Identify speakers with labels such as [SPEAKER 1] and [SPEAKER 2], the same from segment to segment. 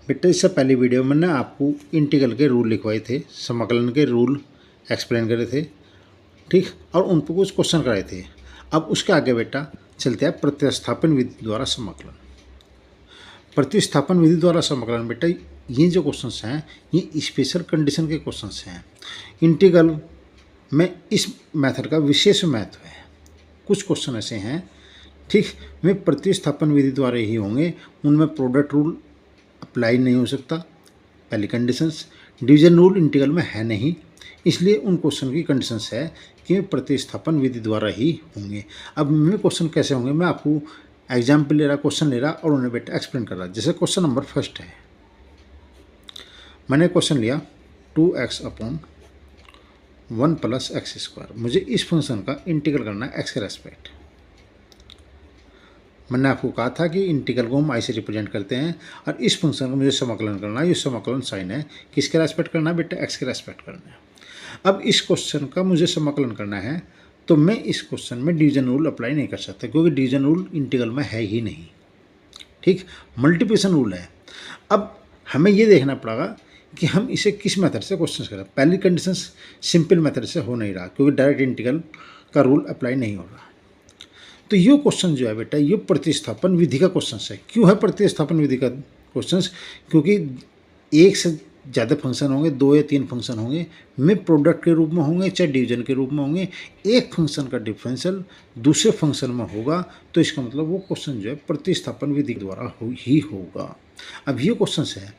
[SPEAKER 1] बेटा इससे पहली वीडियो में मैंने आपको इंटीग्रल के रूल लिखवाए थे, समाकलन के रूल एक्सप्लेन करे थे, ठीक, और उन पर कुछ क्वेश्चन कराए थे। अब उसके आगे बेटा चलते हैं प्रतिस्थापन विधि द्वारा समाकलन। प्रतिस्थापन विधि द्वारा समाकलन बेटा ये जो क्वेश्चंस हैं ये स्पेशल कंडीशन के क्वेश्चंस हैं। इंटीग्रल में इस मेथड का विशेष महत्व है। कुछ क्वेश्चन ऐसे हैं, ठीक, वे प्रतिस्थापन विधि द्वारा ही होंगे, उनमें प्रोडक्ट रूल अप्लाई नहीं हो सकता। पहली कंडीशंस, डिवीजन रूल इंटीग्रल में है नहीं, इसलिए उन क्वेश्चन की कंडीशंस है कि प्रतिस्थापन विधि द्वारा ही होंगे। अब मैं क्वेश्चन कैसे होंगे मैं आपको एग्जाम्पल ले रहा, क्वेश्चन ले रहा और उन्हें बेटा एक्सप्लेन कर रहा। जैसे क्वेश्चन नंबर फर्स्ट है, मैंने क्वेश्चन लिया 2x upon 1 plus x square. मुझे इस फंक्शन का इंटीग्रल करना है एक्स के रेस्पेक्ट। मैंने आपको कहा था कि इंटीग्रल को हम आई से रिप्रेजेंट करते हैं और इस फंक्शन का मुझे समाकलन करना है। ये समाकलन साइन है, किसके रेस्पेक्ट करना है बेटा, एक्स के रेस्पेक्ट करना है। अब इस क्वेश्चन का मुझे समाकलन करना है तो मैं इस क्वेश्चन में डिवीजन रूल अप्लाई नहीं कर सकता, क्योंकि डिवीजन रूल इंटीग्रल में है ही नहीं, ठीक, मल्टीप्लिकेशन रूल है। अब हमें ये देखना पड़ेगा कि हम इसे किस मेथड से क्वेश्चन करें। पहली कंडीशन सिंपल मेथड से हो नहीं रहा, क्योंकि डायरेक्ट इंटीग्रल का रूल अप्लाई नहीं हो रहा। तो ये क्वेश्चन जो है बेटा ये प्रतिस्थापन विधि का क्वेश्चन है। क्यों है प्रतिस्थापन विधि का क्वेश्चन, क्योंकि एक से ज़्यादा फंक्शन होंगे, 2 या 3 फंक्शन होंगे, में प्रोडक्ट के रूप में होंगे चाहे डिवीजन के रूप में होंगे, एक फंक्शन का डिफरेंशियल दूसरे फंक्शन में होगा, तो इसका मतलब वो क्वेश्चन जो है प्रतिस्थापन विधि द्वारा ही होगा। अब ये क्वेश्चन है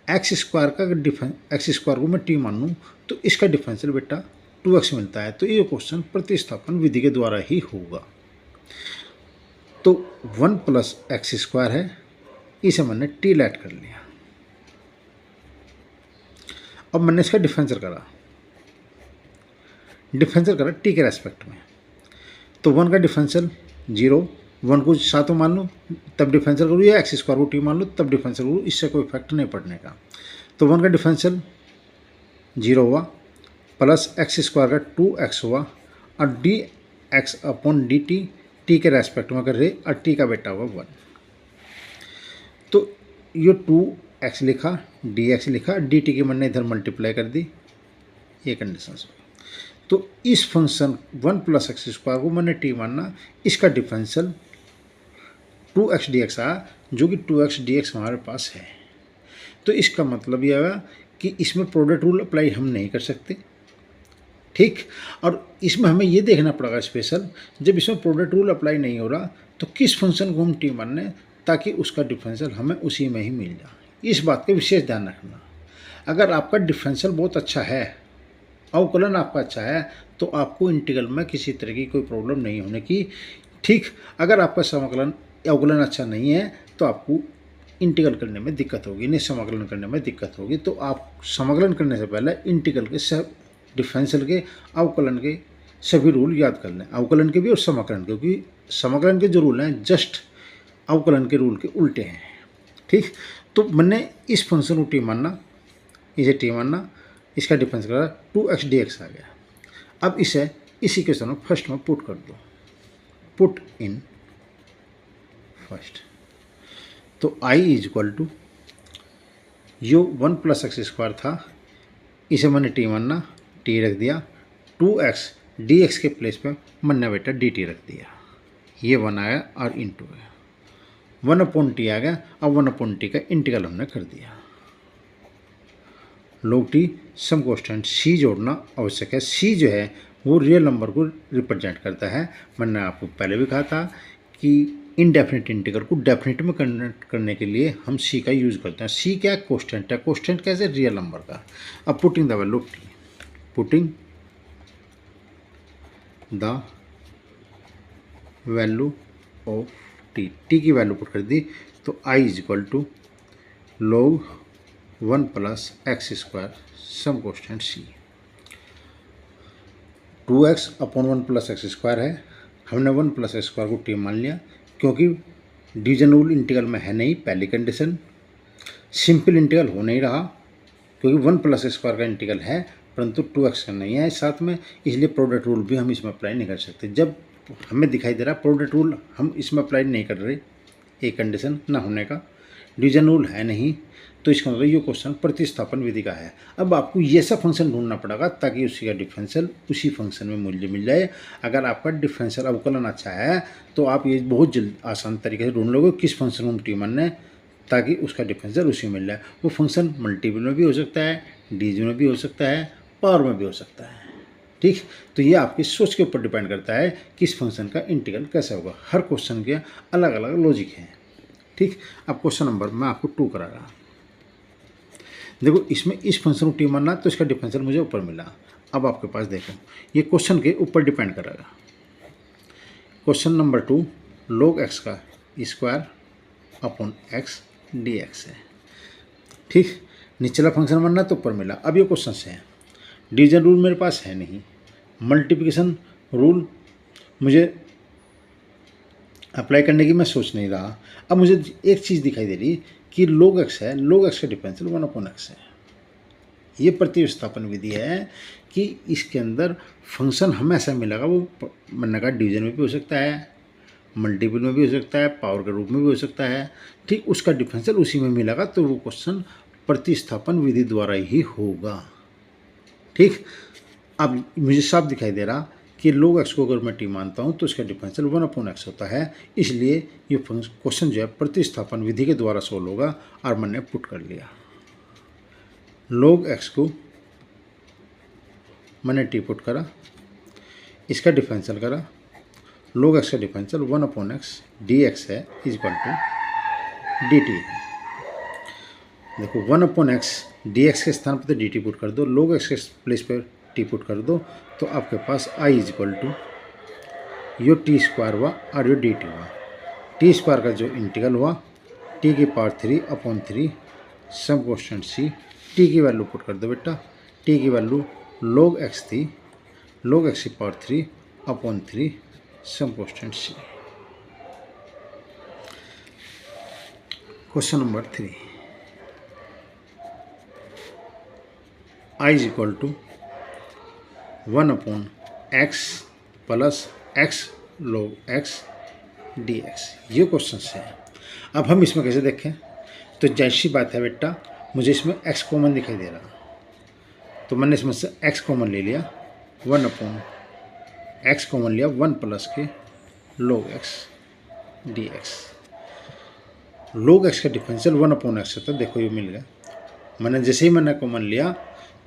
[SPEAKER 1] एक्स स्क्वायर का, अगर एक्स स्क्वायर को मैं टी मान लूँ तो इसका डिफरेंशियल बेटा 2x मिलता है, तो ये क्वेश्चन प्रतिस्थापन विधि के द्वारा ही होगा। तो 1 प्लस एक्स स्क्वायर है, इसे मैंने टी लेट कर लिया। अब मैंने इसका डिफरेंशियल करा टी के रेस्पेक्ट में। तो 1 का डिफरेंशियल 0, 1 को सातों मान लो तब डिफरेंशियल करूँ, या एक्स स्क्वायर को टी मान लो तब डिफरेंशियल करूँ, इससे कोई इफेक्ट नहीं पड़ने का। तो 1 का डिफरेंशियल 0 हुआ, प्लस एक्स स्क्वायर का 2x हुआ, और D x upon D T के रेस्पेक्ट में कर रहे, और टी का बेटा हुआ 1। तो ये 2x लिखा, dx लिखा, dt की मैंने इधर मल्टीप्लाई कर दी, ये कंडीशन हो। तो इस फंक्शन 1 प्लस एक्स स्क्वायर को मैंने t मानना, इसका डिफरेंशियल 2x dx आया, जो कि 2x dx हमारे पास है। तो इसका मतलब यह हुआ कि इसमें प्रोडक्ट रूल अप्लाई हम नहीं कर सकते, ठीक। और इसमें हमें ये देखना पड़ेगा स्पेशल, जब इसमें प्रोडक्ट रूल अप्लाई नहीं हो रहा तो किस फंक्शन को हम टी मानने, ताकि उसका डिफरेंशियल हमें उसी में ही मिल जाए। इस बात का विशेष ध्यान रखना। अगर आपका डिफरेंशियल बहुत अच्छा है, अवकलन आपका अच्छा है, तो आपको इंटीग्रल में किसी तरह की कोई प्रॉब्लम नहीं होने की, ठीक। अगर आपका समाकलन अवकलन अच्छा नहीं है तो आपको इंटीग्रल करने में दिक्कत होगी, नहीं समाकलन करने में दिक्कत होगी। तो आप समाकलन करने से पहले इंटीग्रल के डिफरेंशियल के, अवकलन के सभी रूल याद कर लें, अवकलन के भी और समाकलन के, क्योंकि समाकलन के जो रूल हैं जस्ट अवकलन के रूल के उल्टे हैं, ठीक। तो मैंने इस फंक्शन को टी मानना, इसे टी मानना, इसका डिफरेंस करा 2x dx आ गया। अब इसे इसी क्वेश्चन में फर्स्ट में पुट कर दो, पुट इन फर्स्ट। तो i इज इक्वल टू जो 1 प्लस एक्स स्क्वायर था, इसे मैंने टी मानना, टी रख दिया, 2x dx के प्लेस पे मैंने बेटा dt रख दिया, ये 1 आया और इंटू है 1 अपॉन टी आ गया। अब 1 अपॉन टी का इंटीग्रल हमने कर दिया। log t some constant c जोड़ना आवश्यक है। c जो है वो रियल नंबर को रिप्रेजेंट करता है। मैंने आपको पहले भी कहा था कि इनडेफिनिट इंटीग्रल को डेफिनिट में कन्वर्ट करने के लिए हम c का यूज़ करते हैं। c क्या कांस्टेंट है, कांस्टेंट कैसे, रियल नंबर का। अब putting the value t, putting the value of t, t की वैल्यू पुट कर दी, तो i is equal to log 1 plus x square some constant c। 2x upon 1 plus x square है, हमने 1 plus x square को t मान लिया, क्योंकि डिवीजन रूल इंटीग्रल में है नहीं। पहली कंडीशन, सिंपल इंटीग्रल हो नहीं रहा, क्योंकि 1 प्लस एक्स स्क्वायर का इंटीग्रल है परंतु 2x का नहीं है साथ में, इसलिए प्रोडक्ट रूल भी हम इसमें अप्लाई नहीं कर सकते। जब हमें दिखाई दे रहा प्रोडक्ट रूल हम इसमें अप्लाई नहीं कर रहे, एक कंडीशन ना होने का, डिवीजन रूल है नहीं, तो इसका मतलब ये क्वेश्चन प्रतिस्थापन विधि का है। अब आपको ये सब फंक्शन ढूंढना पड़ेगा ताकि उसी का डिफरेंशियल उसी फंक्शन में मूल्य मिल जाए। अगर आपका डिफरेंशियल अवकलन अच्छा है तो आप ये बहुत जल्द आसान तरीके से ढूंढ लोगे किस फंक्शन को टी मानना है, ताकि उसका डिफरेंशियल उसी में मिल जाए। वो फंक्शन मल्टीपल में भी हो सकता है, डिवीजन में भी हो सकता है, पावर में भी हो सकता है। ठीक, तो ये आपकी सोच के ऊपर डिपेंड करता है कि इस फंक्शन का इंटीग्रल कैसे होगा। हर क्वेश्चन के अलग अलग लॉजिक हैं। ठीक, अब क्वेश्चन नंबर मैं आपको 2 करा रहा। देखो इसमें इस फंक्शन को टी मानना तो इसका डिफरेंशियल मुझे ऊपर मिला। अब आपके पास देखो ये क्वेश्चन के ऊपर डिपेंड करेगा। क्वेश्चन नंबर 2 log x का स्क्वायर अपॉन x dx है। ठीक, निचला फंक्शन मानना तो ऊपर मिला। अब ये क्वेश्चन से है, डिवीजन रूल मेरे पास है नहीं, मल्टीप्लिकेशन रूल मुझे अप्लाई करने की मैं सोच नहीं रहा। अब मुझे एक चीज़ दिखाई दे रही कि log x है, log x का डिफरेंशियल 1/x है। ये प्रतिस्थापन विधि है कि इसके अंदर फंक्शन हमें ऐसा मिलेगा, वो मैंने कहा डिवीजन में भी हो सकता है, मल्टीपल में भी हो सकता है, पावर के रूप में भी हो सकता है। ठीक, उसका डिफरेंशियल उसी में मिलेगा, तो वो क्वेश्चन प्रतिस्थापन विधि द्वारा ही होगा। ठीक, अब मुझे साफ दिखाई दे रहा कि log x को अगर मैं टी मानता हूँ तो इसका डिफरेंशियल 1/x होता है। इसलिए ये क्वेश्चन जो है प्रतिस्थापन विधि के द्वारा सोल्व होगा और मैंने पुट कर लिया। log x को मैंने टी पुट करा, इसका डिफरेंशियल करा, log x का डिफरेंशियल 1/x dx है इक्वल टू dt। देखो 1/x dx के स्थान पर तो dt पुट कर दो, log x के प्लेस पर टी पुट कर दो, तो आपके पास i इक्वल टू यो टी स्क्वायर हुआ और यो dt हुआ। टी स्क्वायर का जो इंटीग्रल हुआ t की power 3/3 some constant c। T की वैल्यू पुट कर दो बेटा, टी की वैल्यू log x थी, log x की power 3/3 some constant c। Question number 3 i is equal to 1/x plus x log x dx। ये क्वेश्चन है। अब हम इसमें कैसे देखें, तो जैसी बात है बेटा, मुझे इसमें x कॉमन दिखाई दे रहा, तो मैंने इसमें से x कॉमन ले लिया, 1/x कॉमन लिया, 1 प्लस के log x dx। log x का डिफरेंशियल 1/x है, तो देखो ये मिल गया। मैंने जैसे ही मैंने कॉमन लिया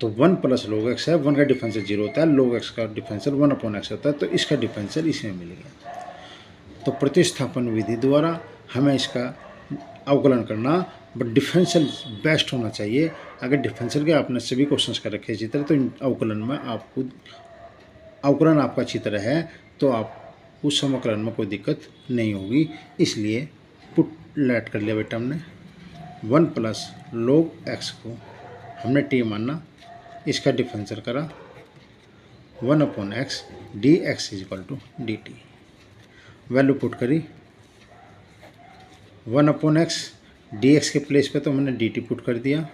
[SPEAKER 1] तो 1 प्लस log x है, 1 का डिफरेंशियल 0 होता है, log x का डिफरेंशियल 1/x होता है, तो इसका डिफरेंशियल इसमें मिल गया। तो प्रतिस्थापन विधि द्वारा हमें इसका अवकलन करना, बट डिफरेंशियल बेस्ट होना चाहिए। अगर डिफरेंशियल के आपने सभी क्वेश्चंस कर रखे इसी तरह, तो अवकलन में आपको अवकलन आपका अच्छी तरह है तो आप उस समाकलन में कोई दिक्कत नहीं होगी। इसलिए पुट लेट कर लिया बेटा हमने, 1 प्लस log x को हमने टी माना, इसका डिफरेंशियल करा 1/x dx is equal to dt। Value put करी 1/x dx के प्लेस पे तो मैंने dt पुट कर दिया।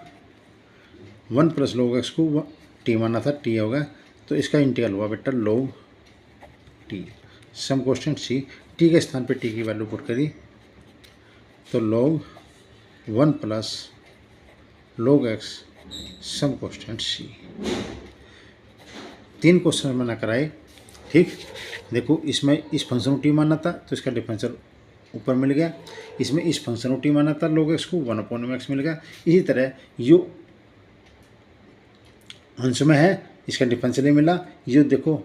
[SPEAKER 1] 1 प्लस log x को टी माना था, टी होगा, तो इसका इंटीग्रल हुआ बेटा log t some constant c। T के स्थान पे टी की वैल्यू पुट करी तो log 1 plus log x some constant c। 3 question मैंने कराए। ठीक, देखो इसमें इस फंक्शन को टी मानना था तो इसका डिफरेंशियल ऊपर मिल गया, इसमें इस फंक्शन को टी मानना था log x को 1/x मिल गया। इसी तरह यो अंश में है, इसका डिफरेंशियल ही मिला, यो देखो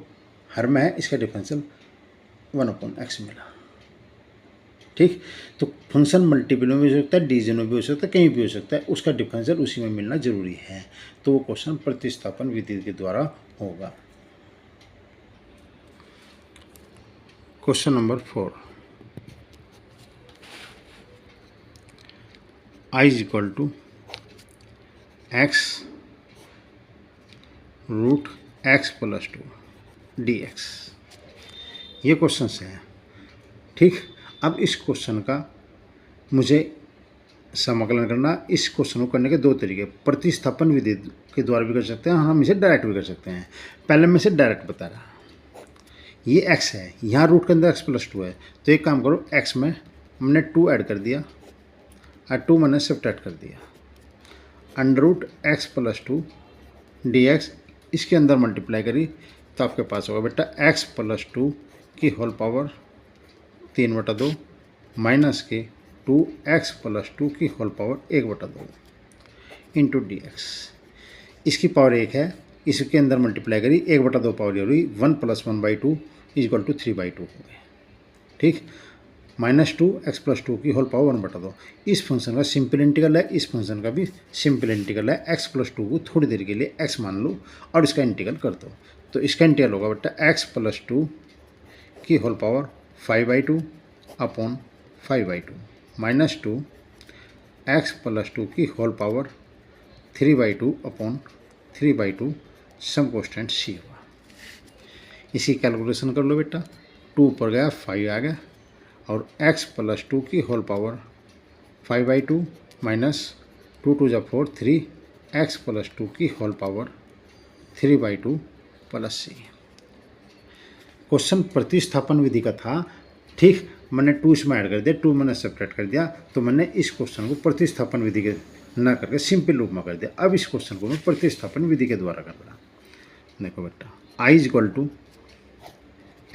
[SPEAKER 1] हर में है, इसका डिफरेंशियल 1/x मिला। ठीक, तो फंक्शन मल्टीपल में भी हो सकता है, डिवीजन में भी हो सकता है, कहीं भी हो सकता है, उसका डिफरेंशियल उसी में मिलना जरूरी है। तो वो क्वेश्चन प्रतिस्थापन विधि के द्वारा होगा। Question number 4 i is equal to x root x plus 2 dx। ये क्वेश्चन से है। ठीक, अब इस क्वेश्चन का मुझे समाकलन करना। इस क्वेश्चन को करने के 2 तरीके, प्रतिस्थापन विधि के द्वारा भी कर सकते हैं, हम इसे डायरेक्ट भी कर सकते हैं। पहले मैं इसे डायरेक्ट बता रहा, ये x है, यहाँ रूट के अंदर x प्लस 2 है, तो एक काम करो, x में हमने 2 ऐड कर दिया और 2 मैंने सब्ट्रैक्ट कर दिया। Under root x plus 2 d x, इसके अंदर मल्टीप्लाई करी तो आपके पास होगा बेटा एक्स प्लस 2 की होल पावर 3/2 माइनस के 2x प्लस 2 की whole power 1/2 into d x. इसकी पावर 1 है, इसके अंदर मल्टीप्लाई करी 1/2 पावर हो रही 1 + 1/2 इक्वल टू 3/2 हो गए। ठीक, -2x प्लस 2 की होल पावर 1/2। इस फंक्शन का सिंपल इंटीग्रल है, इस फंक्शन का भी सिंपल इंटीग्रल है। x प्लस 2 को थोड़ी देर के लिए x मान लो और इसका इंटीग्रल कर दो, तो इसका इंटीग्रल होगा बेटा x प्लस 2 की whole power 5/2 upon 5/2 -2 x plus 2 की whole power 3/2 upon 3/2 some constant c हुआ। इसी कैलकुलेशन कर लो बेटा, 2 ऊपर गया 5 आ गया और x प्लस 2 की whole power 5/2 minus 2 2 = 4 3 x plus 2 की whole power 3/2 plus c। Question प्रतिस्थापन विधि का था। ठीक, मैंने 2 इसमें ऐड कर दिया, 2 मैंने सेपरेट कर दिया, तो मैंने इस क्वेश्चन को प्रतिस्थापन विधि के ना करके सिंपल रूप में कर दिया। अब इस क्वेश्चन को मैं प्रतिस्थापन विधि के द्वारा कर रहा। देखो बेटा, i =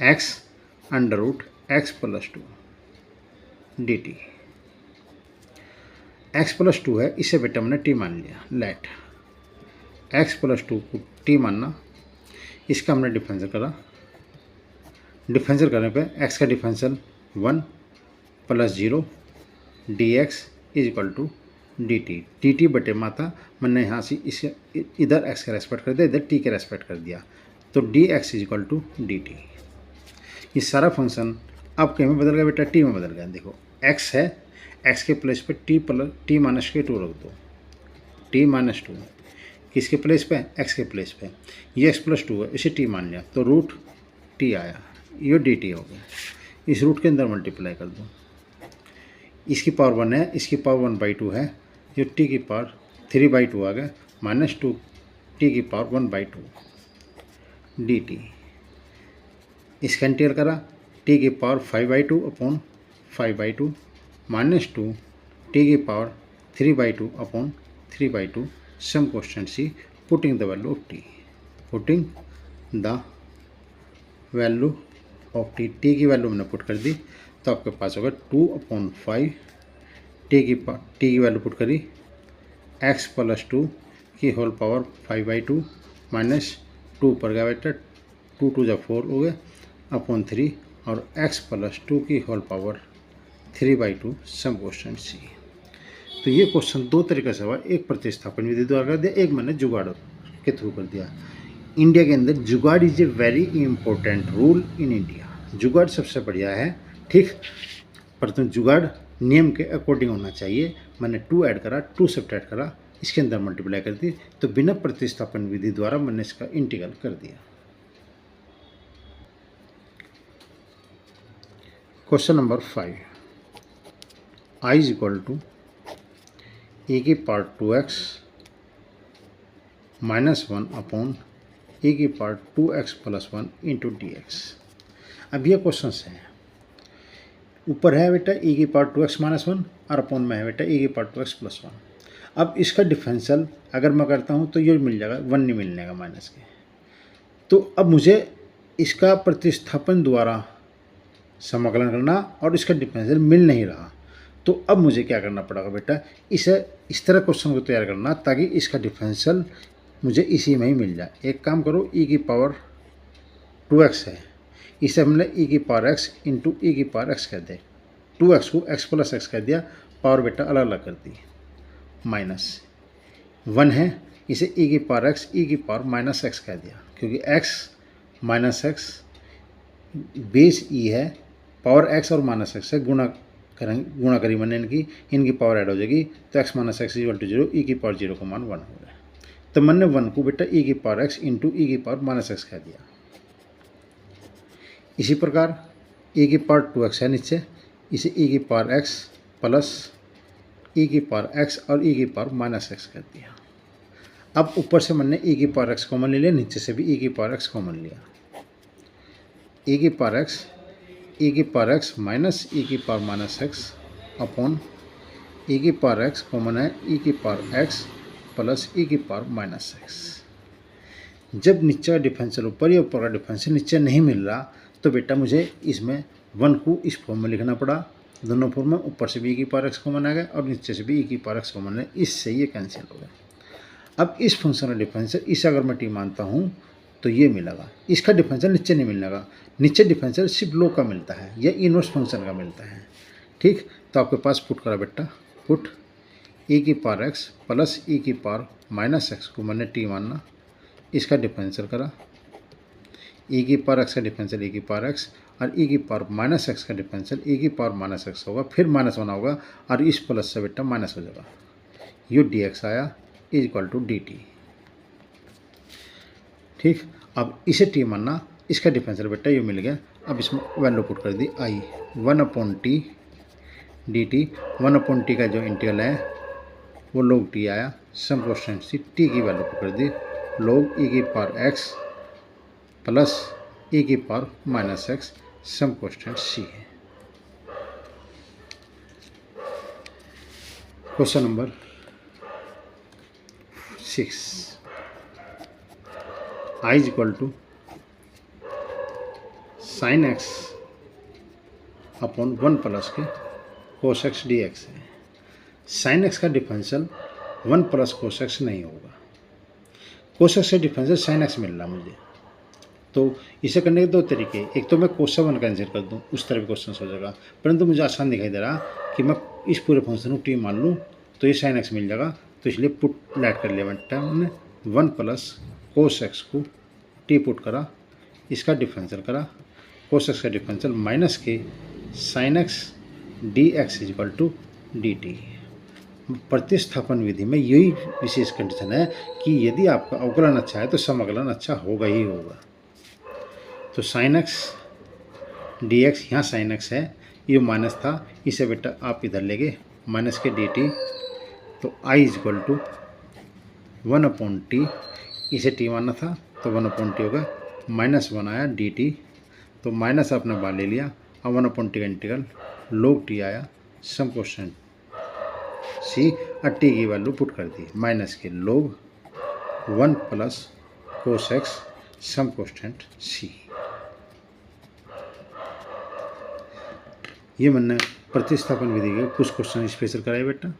[SPEAKER 1] x under root x plus 2 dt। x plus 2 है, इसे बेटा मैंने t मान लिया। लेट x प्लस 2 को t मानना, इसका हमने डिफरेंशियल करा। डिफरेंशियल करने पे x का डिफरेंशियल 1 + 0 dx = dt। dt बटे माता मैंने यहाँ से इसे इधर x का रेस्पेक्ट कर दिया, इधर t के रेस्पेक्ट कर दिया, तो dx = dt। ये सारा फंक्शन अब क्या में बदल गया बेटा, t में बदल गया। देखो x है, x के प्लेस पे t - 2 रख दो, t - 2 किसके प्लेस पे, x के प्लेस पे। ये x प्लस 2 है, इसे t मान लिया तो रूट t आया, ये dt हो गया। इस रूट के अंदर मल्टीप्लाई कर दो, इसकी पावर 1 है, इसकी पावर 1/2 है, जो t की पावर 3/2 आ गया, -2 t की पावर 1/2 dt। इसका इंटीग्रल करा, t की पावर 5/2 अपॉन 5/2 -2 t की power 3/2 upon 3/2 some constant c putting the value of t। Putting the value of t, t की वैल्यू मैंने पुट कर दी, तो आपके पास होगा 2/5 t की वैल्यू पुट करी x प्लस 2 की होल पावर 5/2 माइनस 2 पर गया बेटा 2 2 = 4 हो गया अपॉन 3 और x प्लस 2 की whole power 3/2 some constant c। तो ये क्वेश्चन दो तरीके से हुआ, एक प्रतिस्थापन विधि द्वारा कर दिया, एक मैंने जुगाड़ के थ्रू कर दिया। इंडिया के अंदर जुगाड़ is a very important rule in India. जुगाड़ सबसे बढ़िया है, ठीक, पर तुम जुगाड़ नियम के अकॉर्डिंग होना चाहिए। मैंने 2 ऐड करा, 2 सब्ट्रैक्ट करा, इसके अंदर मल्टीप्लाई कर दी, तो बिना प्रतिस्थापन विधि द्वारा मैंने इसका इंटीग्रल कर दिया। क्वेश्चन नंबर 5, i = e की पावर 2x - 1 अपॉन e की पावर 2x + 1 इंटू dx। अब ये क्वेश्चन है, ऊपर है बेटा e की पावर 2x - 1 और अपॉन में है बेटा e की पावर 2x + 1। अब इसका डिफरेंशियल अगर मैं करता हूँ तो ये मिल जाएगा, 1 नहीं मिलने माइनस के। तो अब मुझे इसका प्रतिस्थापन द्वारा समाकलन करना और इसका डिफरेंशियल मिल नहीं रहा, तो अब मुझे क्या करना पड़ेगा बेटा, इसे इस तरह क्वेश्चन को तैयार करना ताकि इसका डिफरेंशियल मुझे इसी में ही मिल जाए। एक काम करो, e की पावर 2x है, इसे हमने e की पावर x इंटू e की पावर x कह दे, 2x को x प्लस x कह दिया, पावर बेटा अलग अलग कर दी, माइनस 1 है, इसे e की पावर x e की पावर माइनस x कह दिया, क्योंकि x minus x base e है, पावर x और माइनस x से गुणा करी मैंने इनकी पावर ऐड हो जाएगी, तो x - x = 0, e की पावर 0 का मान 1 हो गया। तो मैंने 1 को बेटा e की पावर x इंटू e की पावर माइनस x कह दिया। इसी प्रकार e की पावर 2x है नीचे, इसे e की पावर x प्लस e की पावर x और e की पावर माइनस x कर दिया। अब ऊपर से मैंने e की पावर x कॉमन ले लिया, नीचे से भी e की पावर x कॉमन लिया, e की पावर x माइनस e की पावर माइनस x अपॉन ई की पावर एक्स कॉमन है, ई की पावर एक्स प्लस ई की पावर माइनस एक्स। जब नीचे का डिफरेंशियल ऊपर या ऊपर का डिफरेंशियल नीचे नहीं मिल रहा तो बेटा मुझे इसमें 1 को इस फॉर्म में लिखना पड़ा। दोनों फॉर्म में ऊपर से भी ई की पावर एक्स कॉमन आ गया और नीचे से भी ई की पावर एक्स कॉमन है, इससे ये कैंसिल हो गया। अब इस फंक्शन का डिफरेंशियल इसे अगर मैं टी मानता हूँ तो ये मिलेगा, इसका डिफरेंशियल नीचे नहीं मिलेगा, नीचे डिफरेंशियल सिर्फ लोग का मिलता है या इनवर्स फंक्शन का मिलता है। ठीक, तो आपके पास पुट करा बेटा, पुट ई की पावर एक्स प्लस ई की पावर माइनस एक्स को मैंने टी मानना, इसका डिफरेंशियल करा, ई की पावर एक्स का डिफरेंशियल ई की पावर एक्स और ई की पावर माइनस एक्स का डिफरेंशियल ई की पावर माइनस एक्स होगा, फिर माइनस होना होगा और इस प्लस से बेटा माइनस हो जाएगा, यू डी एक्स आया is equal to d t. ठीक, अब इसे टी मानना, इसका डिफरेंशियल बेटा ये मिल गया। अब इसमें वैल्यू पुट कर दी आई 1/t डी टी, 1/t का जो इंटीग्रल है वो log t आया, सम कॉन्स्टेंट सी टी की वैल्यू पुट कर दी log e की पावर x प्लस e की power minus x, some constant C है। Question number 6, i is equal to sine x upon 1 plus के कोस एक्स डी एक्स है। Sine x का differential 1 plus cos x नहीं होगा, cos x का differential sine x मिल रहा मुझे, तो इसे करने के दो तरीके, एक तो मैं कोस 1 कैंसिल कर दूं, उस तरह भी क्वेश्चन हो जाएगा, परंतु मुझे आसान दिखाई दे रहा कि मैं इस पूरे फंक्शन को टी मान लूँ तो ये साइन एक्स मिल जाएगा, तो इसलिए पुट लैट कर लिया मैंने 1 प्लस कोस एक्स को टी पुट करा, इसका डिफरेंशियल करा, कोस एक्स का डिफरेंशियल माइनस के sine x d x is equal to d t. प्रतिस्थापन विधि में यही विशेष कंडीशन है कि यदि आपका अवकलन अच्छा है तो समाकलन अच्छा होगा ही होगा। तो साइन एक्स डी एक्स, यहाँ साइन एक्स है, ये माइनस था, इसे बेटा आप इधर ले गए माइनस के डी टी, तो I is equal to 1/t, इसे टी मानना था तो 1/t होगा, -1 आया डी टी, तो माइनस आपने बाहर ले लिया, अब 1/t का इंटीग्रल log t आया, सम क्वेश्चन सी और टी की वैल्यू पुट कर दी माइनस के log 1 plus cos x some constant C. ये मैंने प्रतिस्थापन विधि के कुछ क्वेश्चन स्पेशल कराए बेटा।